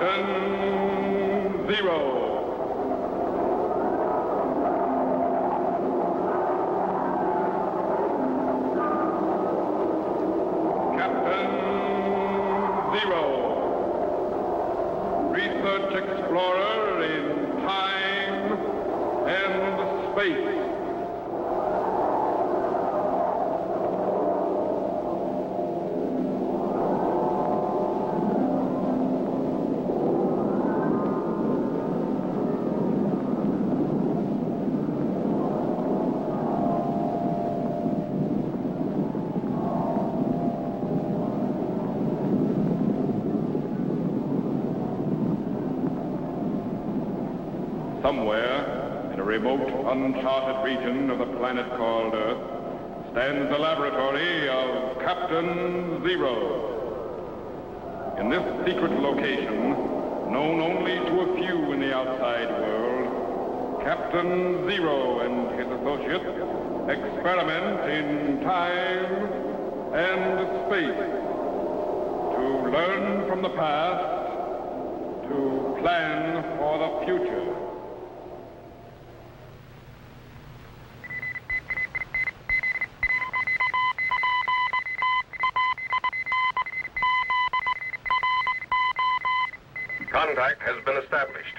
Captain Zero. Research explorer in time and space. Somewhere, in a remote, uncharted region of the planet called Earth, stands the laboratory of Captain Zero. In this secret location, known only to a few in the outside world, Captain Zero and his associates experiment in time and space to learn from the past, to plan for the future. Contact has been established.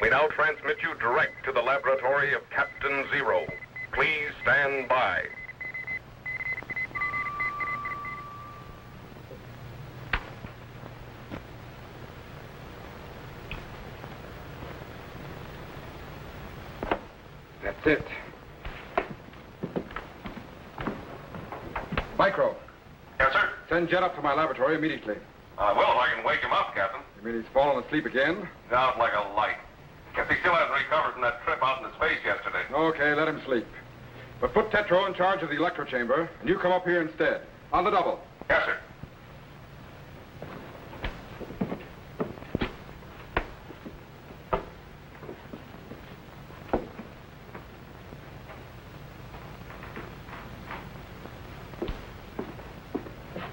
We now transmit you direct to the laboratory of Captain Zero. Please stand by. That's it. Micro. Yes, sir? Send Jet up to my laboratory immediately. I will if I can wake him up, Captain. You mean he's fallen asleep again? Out like a light. Guess he still hasn't recovered from that trip out into space yesterday. Okay, let him sleep. But put Tetro in charge of the electro chamber, and you come up here instead. On the double. Yes, sir.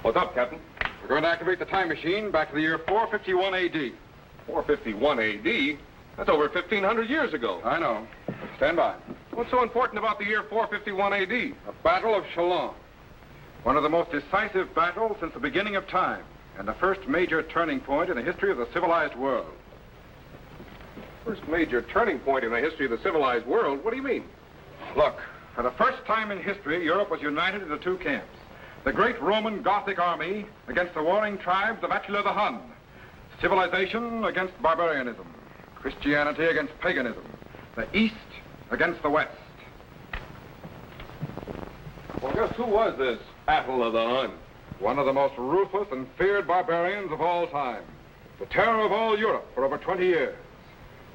What's up, Captain? We're going to activate the time machine back to the year 451 A.D. 451 A.D.? That's over 1,500 years ago. I know. Stand by. What's so important about the year 451 A.D.? The Battle of Chalon. One of the most decisive battles since the beginning of time, and the first major turning point in the history of the civilized world. First major turning point in the history of the civilized world? What do you mean? Look, for the first time in history, Europe was united into two camps. The great Roman Gothic army against the warring tribes of Attila the Hun. Civilization against barbarianism. Christianity against paganism. The East against the West. Well, just who was this Attila the Hun? One of the most ruthless and feared barbarians of all time. The terror of all Europe for over 20 years.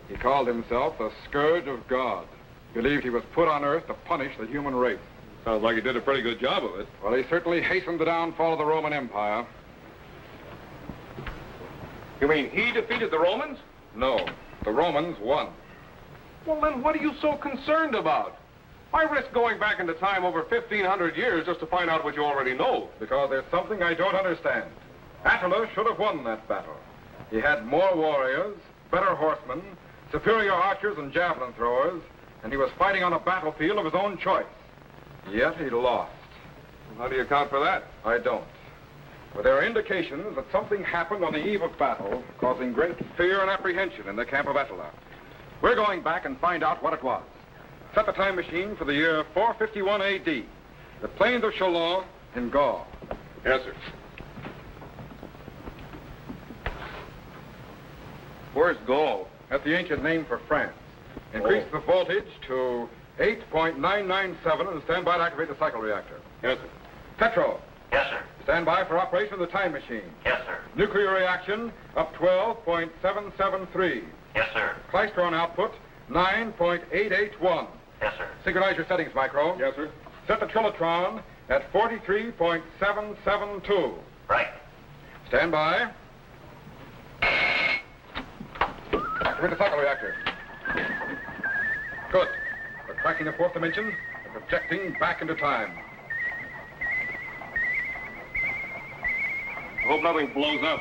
He called himself the Scourge of God. Believed he was put on Earth to punish the human race. Sounds like he did a pretty good job of it. Well, he certainly hastened the downfall of the Roman Empire. You mean he defeated the Romans? No, the Romans won. Well, then what are you so concerned about? Why risk going back into time over 1,500 years just to find out what you already know? Because there's something I don't understand. Attila should have won that battle. He had more warriors, better horsemen, superior archers and javelin throwers, and he was fighting on a battlefield of his own choice. Yet he lost. Well, how do you account for that? I don't. But there are indications that something happened on the eve of battle, causing great fear and apprehension in the camp of Attila. We're going back and find out what it was. Set the time machine for the year 451 A.D., the plains of Chalon in Gaul. Yes, sir. Where's Gaul? That's the ancient name for France. Increase the voltage to 8.997 and stand by to activate the cycle reactor. Yes, sir. Tetro. Yes, sir. Stand by for operation of the time machine. Yes, sir. Nuclear reaction up 12.773. Yes, sir. Klystron output 9.881. Yes, sir. Synchronize your settings, Micro. Yes, sir. Set the trilotron at 43.772. Right. Stand by. Activate the cycle reactor. Good. We're cracking the fourth dimension and projecting back into time. I hope nothing blows up.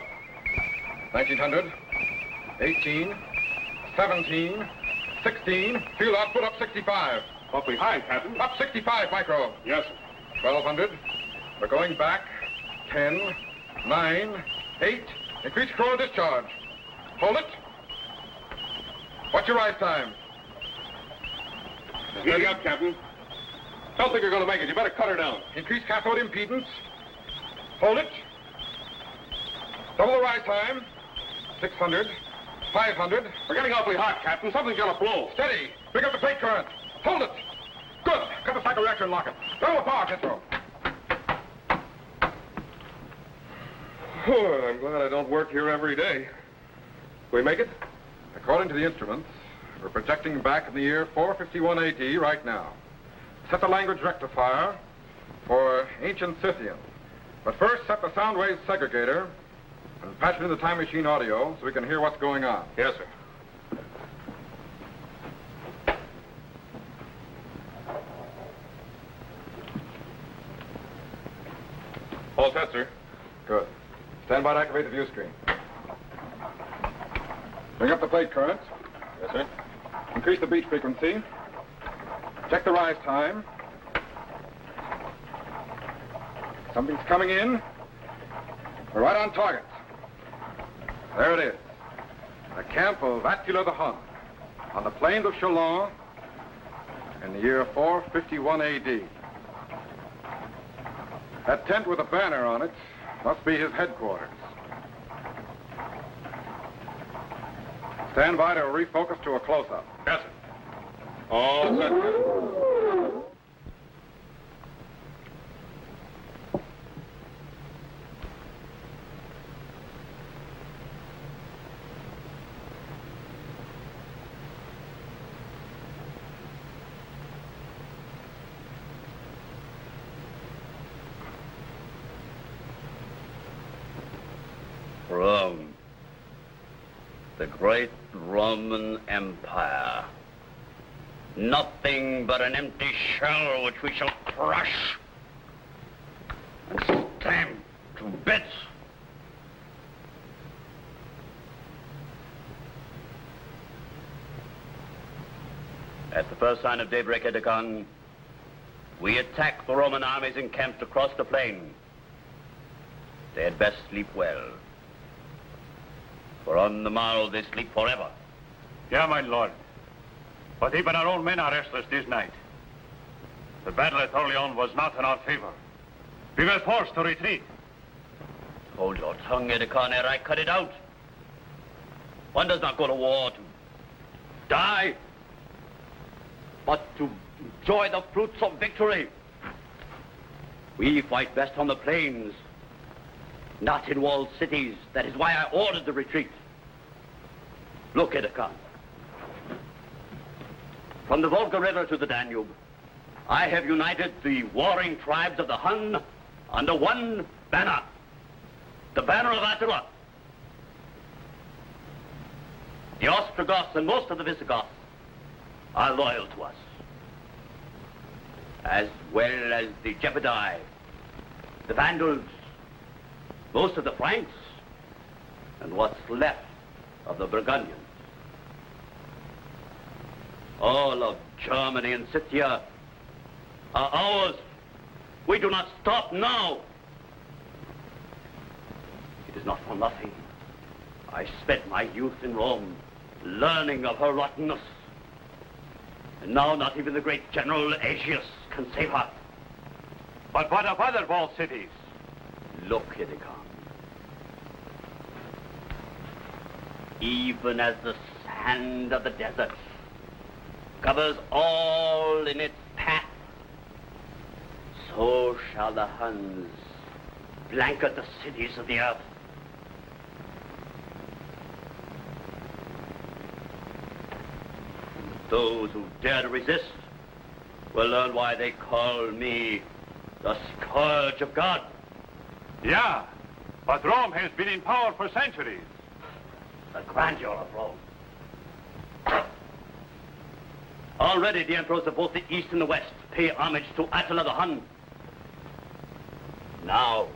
1900, 18, 17, 16. Fuel output up 65. Awfully high, Captain. Up 65, micro. Yes, sir. 1200. We're going back. 10, 9, 8. Increase coronal discharge. Hold it. What's your rise time? Steady up, Captain. Don't think you're going to make it. You better cut her down. Increase cathode impedance. Hold it. Double the rise time. 600, 500. We're getting awfully hot, Captain. Something's going to blow. Steady. Pick up the plate current. Hold it. Good. Cut the cycle reactor and lock it. Double the power, Citro. Oh, I'm glad I don't work here every day. We make it? According to the instruments, we're projecting back in the year 451 AD right now. Set the language rectifier for ancient Scythian. But first, set the sound wave segregator and patch it in the time machine audio so we can hear what's going on. Yes, sir. All set, sir. Good. Stand by to activate the view screen. Bring up the plate current. Yes, sir. Increase the beat frequency. Check the rise time. Something's coming in. We're right on target. There it is. The camp of Attila the Hun on the plains of Chalon in the year 451 AD. That tent with a banner on it must be his headquarters. Stand by to refocus to a close-up. Yes, sir. All set, Captain. Rome, the great Roman Empire. Nothing but an empty shell which we shall crush and stamp to bits. At the first sign of daybreak at dawn, we attack the Roman armies encamped across the plain. They had best sleep well, for on the morrow they sleep forever. Yeah, my lord. But even our own men are restless this night. The battle at Orleans was not in our favor. We were forced to retreat. Hold your tongue, Edicon, ere I cut it out. One does not go to war to die, but to enjoy the fruits of victory. We fight best on the plains, not in walled cities. That is why I ordered the retreat. Look, Edicon. From the Volga River to the Danube, I have united the warring tribes of the Hun under one banner, the banner of Attila. The Ostrogoths and most of the Visigoths are loyal to us, as well as the Gepidae, the Vandals, most of the Franks, and what's left of the Burgundians. All of Germany and Scythia are ours. We do not stop now. It is not for nothing I spent my youth in Rome learning of her rottenness. And now not even the great General Aetius can save her. But what of other walled cities? Look, Edicon. Even as the sand of the desert covers all in its path, so shall the Huns blanket the cities of the earth. Those who dare to resist will learn why they call me the Scourge of God. Yeah, but Rome has been in power for centuries. The grandeur of Rome. Already the emperors of both the East and the West pay homage to Attila the Hun. Now,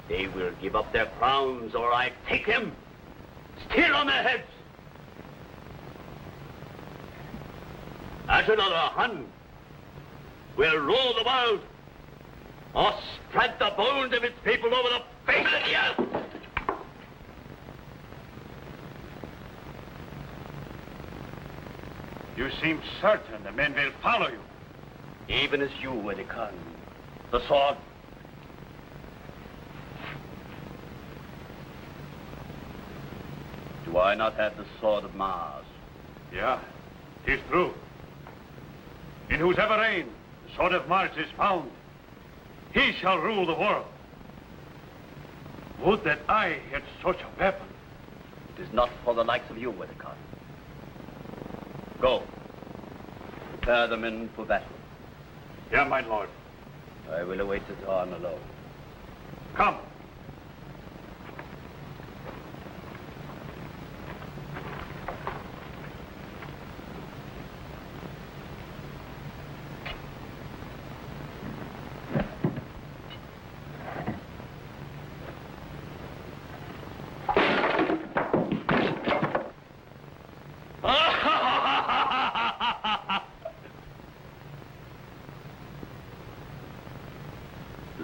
they will give up their crowns or I take them Still on their heads. Attila the Hun will rule the world or spread the bones of its people over the face of the earth. You seem certain the men will follow you. Even as you were the Khan. The sword. Do I not have the sword of Mars? Yeah, 'tis true. In whosever reign the sword of Mars is found, he shall rule the world. Would that I had such a weapon. It is not for the likes of you, Khan. Go. Prepare the men for battle. Yeah, my lord. I will await the dawn alone. Come.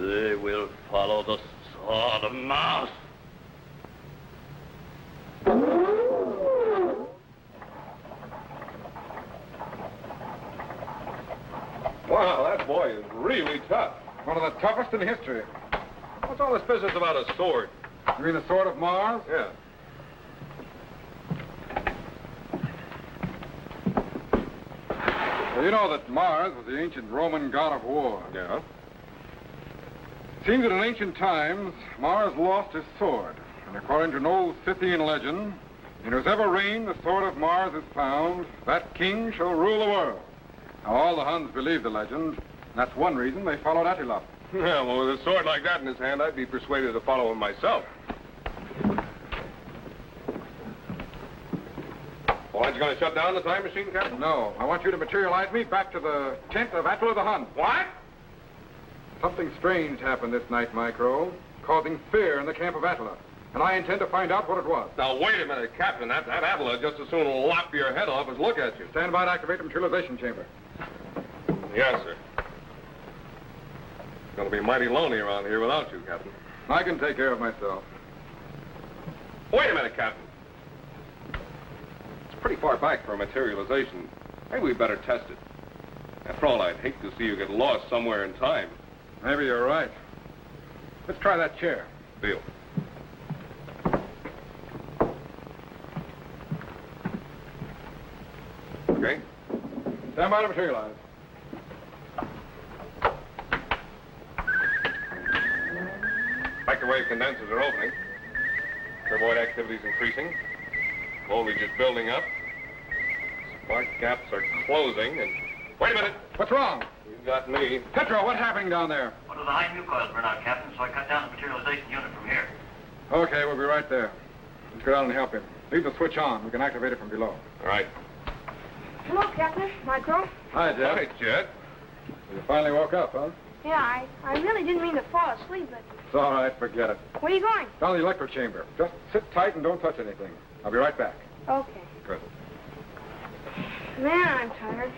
They will follow the sword of Mars. Wow, that boy is really tough. One of the toughest in history. What's all this business about a sword? You mean the sword of Mars? Yeah. Well, you know that Mars was the ancient Roman god of war. Yeah? Seems that in ancient times, Mars lost his sword. And according to an old Scythian legend, in whosever reign the sword of Mars is found, that king shall rule the world. Now, all the Huns believe the legend. And that's one reason they followed Attila. Yeah, well, with a sword like that in his hand, I'd be persuaded to follow him myself. Well, aren't you going to shut down the time machine, Captain? No, I want you to materialize me back to the tent of Attila the Hun. What? Something strange happened this night, Micro, causing fear in the camp of Attila. And I intend to find out what it was. Now, wait a minute, Captain. That Attila just as soon lop your head off as look at you. Stand by to activate the materialization chamber. Yes, sir. It's going to be mighty lonely around here without you, Captain. I can take care of myself. Wait a minute, Captain. It's pretty far back for a materialization. Maybe we'd better test it. After all, I'd hate to see you get lost somewhere in time. Maybe you're right. Let's try that chair. Deal. Okay. Stand by to materialize. Microwave condensers are opening. Turboid activity's increasing. Voltage is building up. Spark gaps are closing, and... Wait a minute! What's wrong? You got me. Petro, what's happening down there? One of the high new coils burned out, Captain, so I cut down the materialization unit from here. Okay, we'll be right there. Let's go down and help him. Leave the switch on. We can activate it from below. All right. Hello, Captain. Micro. Hi, Jed. Hi, Jed. You finally woke up, huh? Yeah, I really didn't mean to fall asleep, but... It's all right. Forget it. Where are you going? Down to the electro chamber. Just sit tight and don't touch anything. I'll be right back. Okay. Good. Man, I'm tired.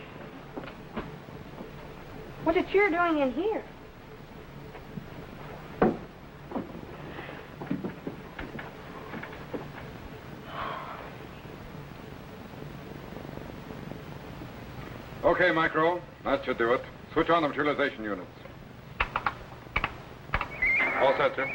What's a chair doing in here? Okay, Micro. That should do it. Switch on the materialization units. All set, sir.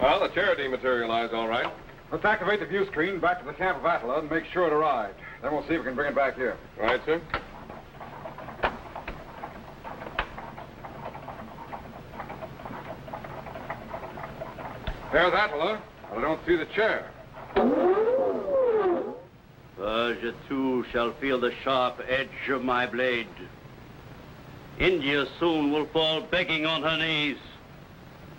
Well, the chair dematerialized all right. Let's activate the view screen back to the camp of Attila and make sure it arrived. Then we'll see if we can bring it back here. All right, sir. There's Attila, but I don't see the chair. Persia too shall feel the sharp edge of my blade. India soon will fall begging on her knees,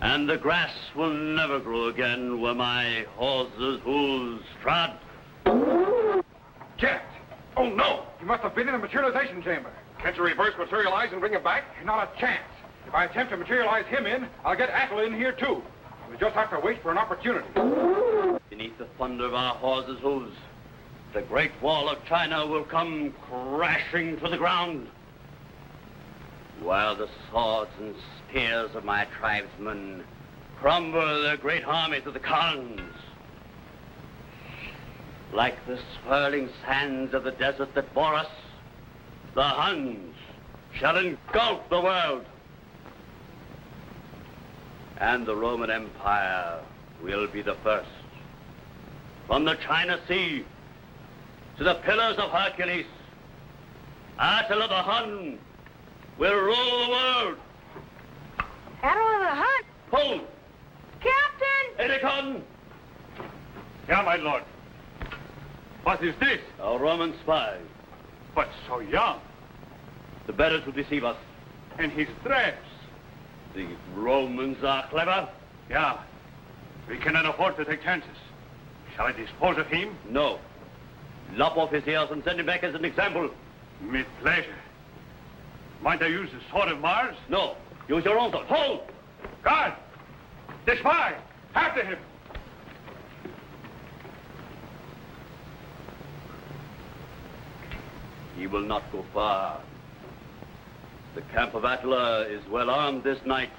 and the grass will never grow again where my horse's hooves trod. Jet! Oh, no! He must have been in the materialization chamber. Can't you reverse materialize and bring him back? Not a chance. If I attempt to materialize him in, I'll get Attila in here, too. We just have to wait for an opportunity. Beneath the thunder of our horses' hooves, the Great Wall of China will come crashing to the ground, while the swords and spears of my tribesmen crumble the great armies of the Khans. Like the swirling sands of the desert that bore us, the Huns shall engulf the world. And the Roman Empire will be the first. From the China Sea to the Pillars of Hercules, Attila the Hun will rule the world. Attila the Hun? Pull! Captain! Edicon! Yeah, my lord. What is this? A Roman spy. But so young. The better to deceive us. And his dress. The Romans are clever. Yeah. We cannot afford to take chances. Shall I dispose of him? No. Lop off his ears and send him back as an example. With pleasure. Might I use the sword of Mars? No. Use your own sword. Hold! Guard! The spy! After him! He will not go far. The camp of Attila is well armed this night.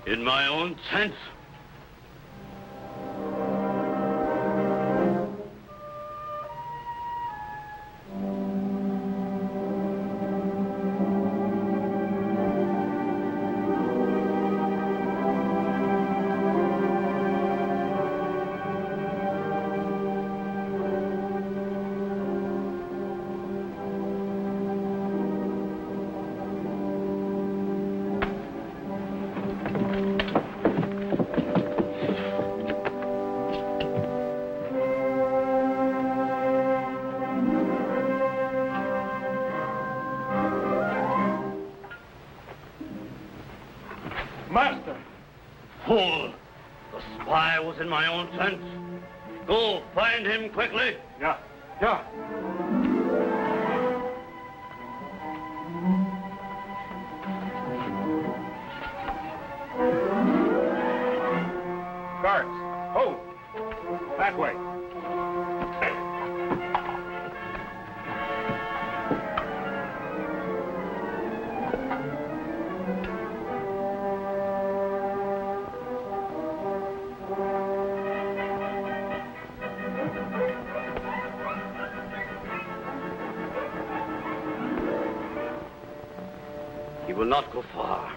In my own tent. Master! Fool! The spy was in my own tent. Go, find him quickly. Yeah. Guards, hold. That way. He will not go far.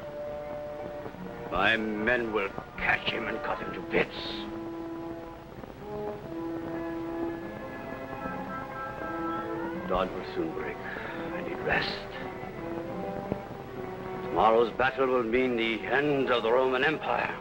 My men will catch him and cut him to bits. Dawn will soon break. I need rest. Tomorrow's battle will mean the end of the Roman Empire.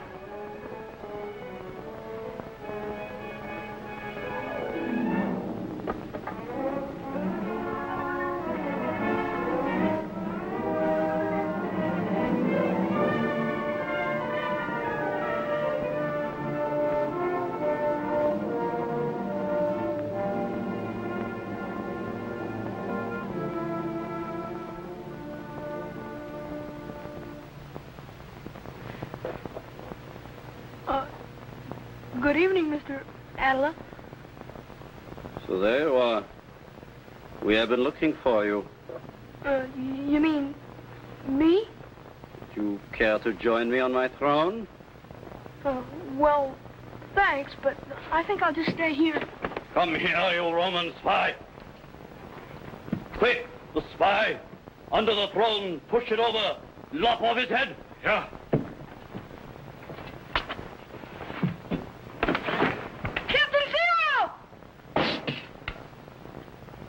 Good evening, Mr. Attila. So there you are. We have been looking for you. You mean me? Do you care to join me on my throne? Well, thanks, but I think I'll just stay here. Come here, you Roman spy. Quick, the spy. Under the throne, push it over. Lop off his head. Yeah.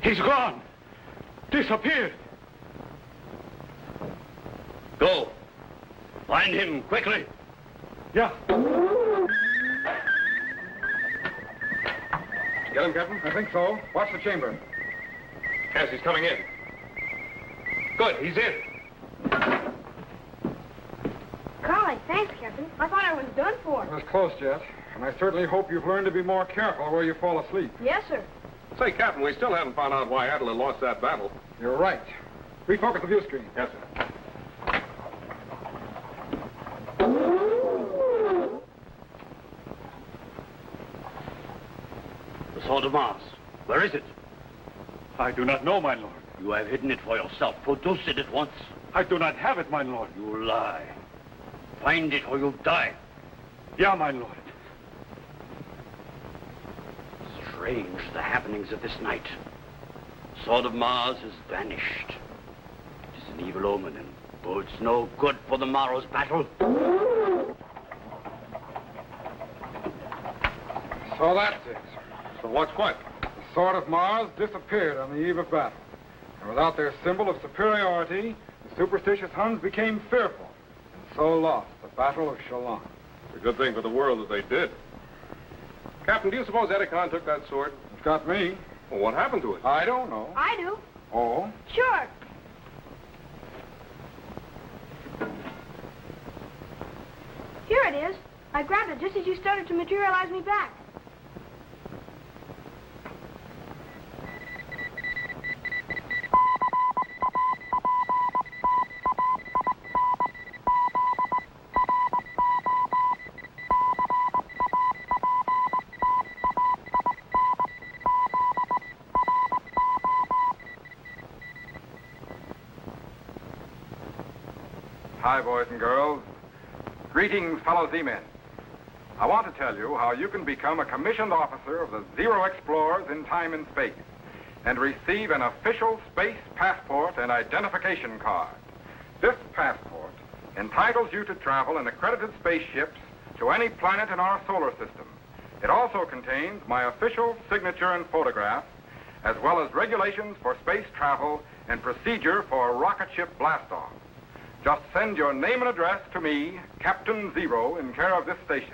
He's gone. Disappeared. Go. Find him quickly. Yeah. Get him, Captain? I think so. Watch the chamber. Yes, he's coming in. Good, he's in. Golly, thanks, Captain. I thought I was done for. It was close, Jet. And I certainly hope you've learned to be more careful where you fall asleep. Yes, sir. Say, Captain, we still haven't found out why Attila lost that battle. You're right. Refocus the view screen. Yes, sir. The sword of Mars. Where is it? I do not know, my lord. You have hidden it for yourself. Produce it at once. I do not have it, my lord. You lie. Find it or you'll die. Yeah, my lord. Strange, the happenings of this night. Sword of Mars has vanished. It is an evil omen and bodes no good for the morrow's battle. So that's it. So what's what? The sword of Mars disappeared on the eve of battle. And without their symbol of superiority, the superstitious Huns became fearful and so lost the Battle of Chalon. It's a good thing for the world that they did. Captain, do you suppose Edicon took that sword? It's got me. Well, what happened to it? I don't know. I do. Oh? Sure. Here it is. I grabbed it just as you started to materialize me back. Hi, boys and girls. Greetings, fellow Z-men. I want to tell you how you can become a commissioned officer of the Zero Explorers in time and space and receive an official space passport and identification card. This passport entitles you to travel in accredited spaceships to any planet in our solar system. It also contains my official signature and photograph, as well as regulations for space travel and procedure for a rocket ship blastoff. Just send your name and address to me, Captain Zero, in care of this station.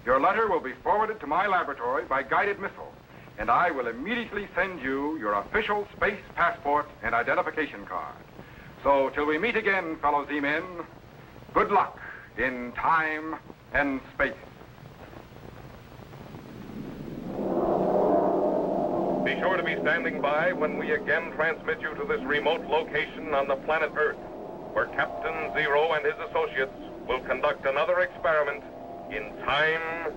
Your letter will be forwarded to my laboratory by guided missile, and I will immediately send you your official space passport and identification card. So, till we meet again, fellow Z-men, good luck in time and space. Be sure to be standing by when we again transmit you to this remote location on the planet Earth, where Captain Zero and his associates will conduct another experiment in time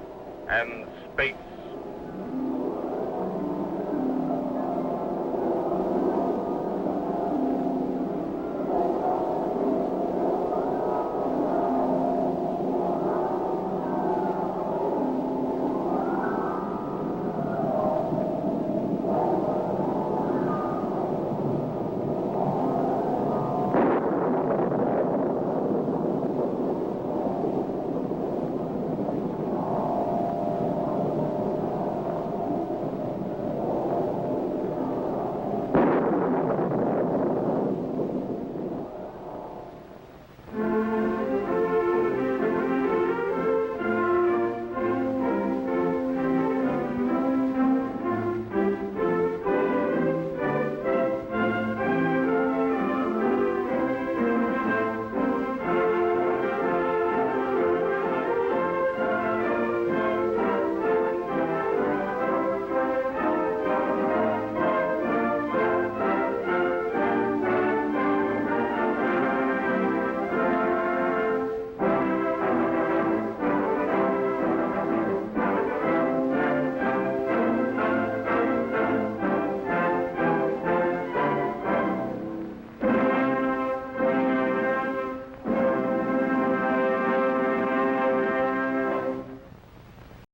and space.